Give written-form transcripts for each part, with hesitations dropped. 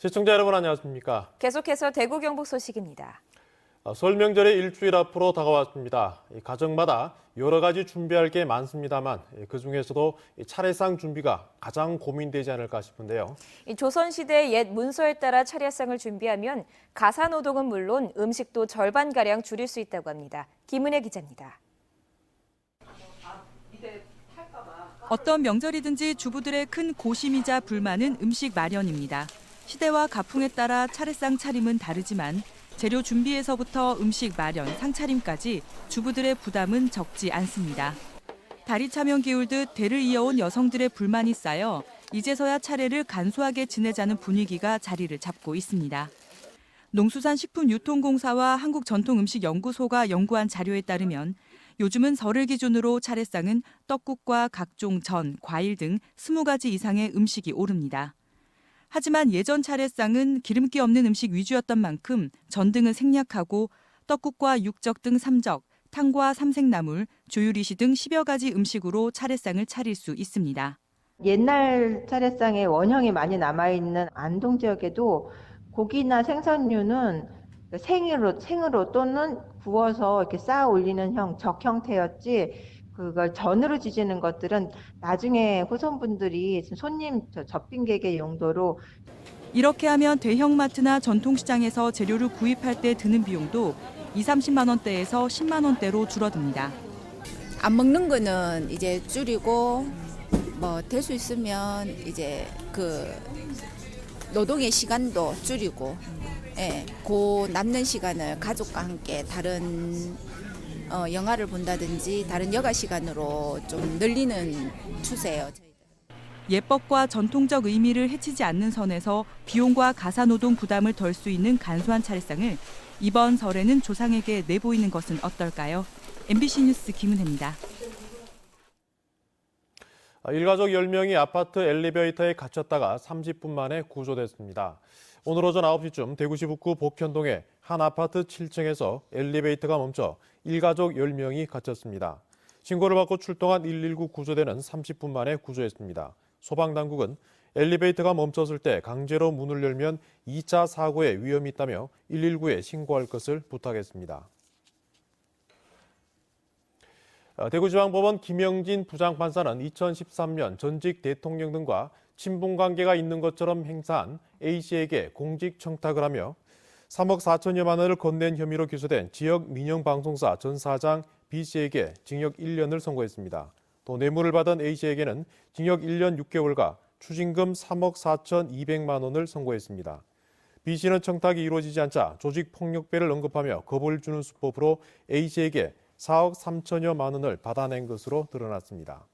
시청자 여러분 안녕하십니까? 계속해서 대구 경북 소식입니다. 설 명절의 일주일 앞으로 다가왔습니다. 가정마다 여러 가지 준비할 게 많습니다만 그중에서도 차례상 준비가 가장 고민되지 않을까 싶은데요. 조선시대의 옛 문서에 따라 차례상을 준비하면 가사노동은 물론 음식도 절반가량 줄일 수 있다고 합니다. 김은혜 기자입니다. 어떤 명절이든지 주부들의 큰 고심이자 불만은 음식 마련입니다. 시대와 가풍에 따라 차례상 차림은 다르지만 재료 준비에서부터 음식 마련, 상차림까지 주부들의 부담은 적지 않습니다. 다리 차면 기울듯 대를 이어온 여성들의 불만이 쌓여 이제서야 차례를 간소하게 지내자는 분위기가 자리를 잡고 있습니다. 농수산식품유통공사와 한국전통음식연구소가 연구한 자료에 따르면 요즘은 설을 기준으로 차례상은 떡국과 각종 전, 과일 등 20가지 이상의 음식이 오릅니다. 하지만 예전 차례상은 기름기 없는 음식 위주였던 만큼 전등은 생략하고 떡국과 육적 등 삼적, 탕과 삼색나물, 조유리시 등 10여 가지 음식으로 차례상을 차릴 수 있습니다. 옛날 차례상에 원형이 많이 남아있는 안동 지역에도 고기나 생선류는 생으로 또는 구워서 이렇게 쌓아 올리는 적 형태였지, 그걸 전으로 지지는 것들은 나중에 후손분들이 손님 접빙객의 용도로. 이렇게 하면 대형마트나 전통시장에서 재료를 구입할 때 드는 비용도 20-30만 원대에서 10만 원대로 줄어듭니다. 안 먹는 거는 이제 줄이고 될 수 있으면 이제 그 노동의 시간도 줄이고, 그 남는 시간을 가족과 함께 다른 영화를 본다든지 다른 여가 시간으로 좀 늘리는 추세예요. 예법과 전통적 의미를 해치지 않는 선에서 비용과 가사노동 부담을 덜 수 있는 간소한 차례상을 이번 설에는 조상에게 내보이는 것은 어떨까요? MBC 뉴스 김은혜입니다. 일가족 10명이 아파트 엘리베이터에 갇혔다가 30분 만에 구조됐습니다. 오늘 오전 9시쯤 대구시 북구 복현동의 한 아파트 7층에서 엘리베이터가 멈춰 일가족 10명이 갇혔습니다. 신고를 받고 출동한 119 구조대는 30분 만에 구조했습니다. 소방당국은 엘리베이터가 멈췄을 때 강제로 문을 열면 2차 사고의 위험이 있다며 119에 신고할 것을 부탁했습니다. 대구지방법원 김영진 부장판사는 2013년 전직 대통령 등과 친분관계가 있는 것처럼 행사한 A씨에게 공직청탁을 하며 3억 4천여만 원을 건넨 혐의로 기소된 지역민영방송사 전 사장 B씨에게 징역 1년을 선고했습니다. 또 뇌물을 받은 A씨에게는 징역 1년 6개월과 추징금 3억 4,200만 원을 선고했습니다. B씨는 청탁이 이루어지지 않자 조직폭력배를 언급하며 겁을 주는 수법으로 A씨에게 4억 3천여만 원을 받아낸 것으로 드러났습니다.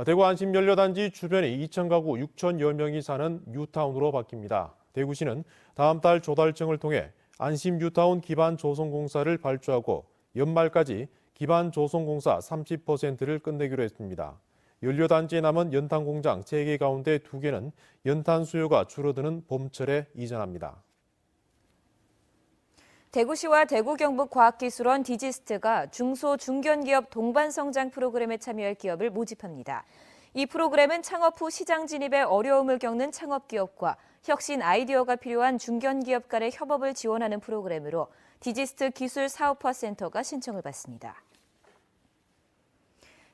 대구 안심연료단지 주변이 2,000가구 6천여 명이 사는 뉴타운으로 바뀝니다. 대구시는 다음 달 조달청을 통해 안심 뉴타운 기반 조성공사를 발주하고 연말까지 기반 조성공사 30%를 끝내기로 했습니다. 연료단지에 남은 연탄 공장 3개 가운데 2개는 연탄 수요가 줄어드는 봄철에 이전합니다. 대구시와 대구경북과학기술원 디지스트가 중소 중견기업 동반성장 프로그램에 참여할 기업을 모집합니다. 이 프로그램은 창업 후 시장 진입에 어려움을 겪는 창업기업과 혁신 아이디어가 필요한 중견기업 간의 협업을 지원하는 프로그램으로 디지스트 기술사업화센터가 신청을 받습니다.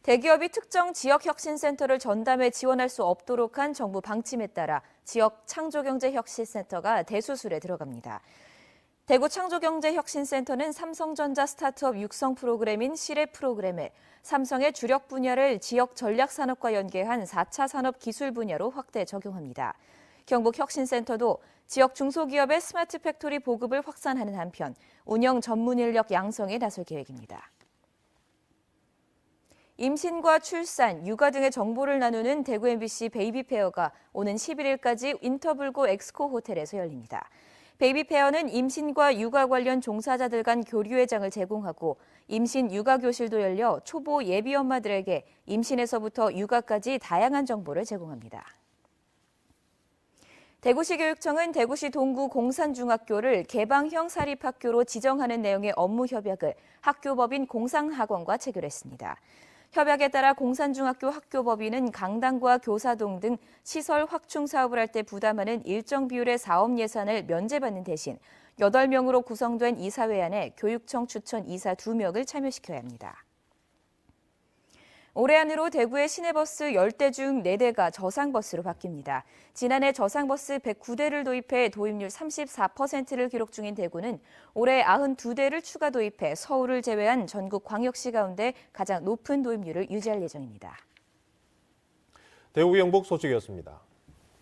대기업이 특정 지역혁신센터를 전담해 지원할 수 없도록 한 정부 방침에 따라 지역 창조경제혁신센터가 대수술에 들어갑니다. 대구 창조경제혁신센터는 삼성전자 스타트업 육성 프로그램인 시랩 프로그램을 삼성의 주력 분야를 지역 전략산업과 연계한 4차 산업 기술 분야로 확대 적용합니다. 경북혁신센터도 지역 중소기업의 스마트 팩토리 보급을 확산하는 한편 운영 전문 인력 양성에 나설 계획입니다. 임신과 출산, 육아 등의 정보를 나누는 대구 MBC 베이비페어가 오는 11일까지 인터불고 엑스코 호텔에서 열립니다. 베이비페어는 임신과 육아 관련 종사자들 간 교류의 장을 제공하고 임신 육아 교실도 열려 초보 예비 엄마들에게 임신에서부터 육아까지 다양한 정보를 제공합니다. 대구시 교육청은 대구시 동구 공산중학교를 개방형 사립학교로 지정하는 내용의 업무 협약을 학교법인 공상학원과 체결했습니다. 협약에 따라 공산중학교 학교법인은 강당과 교사동 등 시설 확충 사업을 할 때 부담하는 일정 비율의 사업 예산을 면제받는 대신 8명으로 구성된 이사회안에 교육청 추천 이사 2명을 참여시켜야 합니다. 올해 안으로 대구의 시내버스 10대 중 4대가 저상버스로 바뀝니다. 지난해 저상버스 109대를 도입해 도입률 34%를 기록 중인 대구는 올해 92대를 추가 도입해 서울을 제외한 전국 광역시 가운데 가장 높은 도입률을 유지할 예정입니다. 대구 경북 소식이었습니다.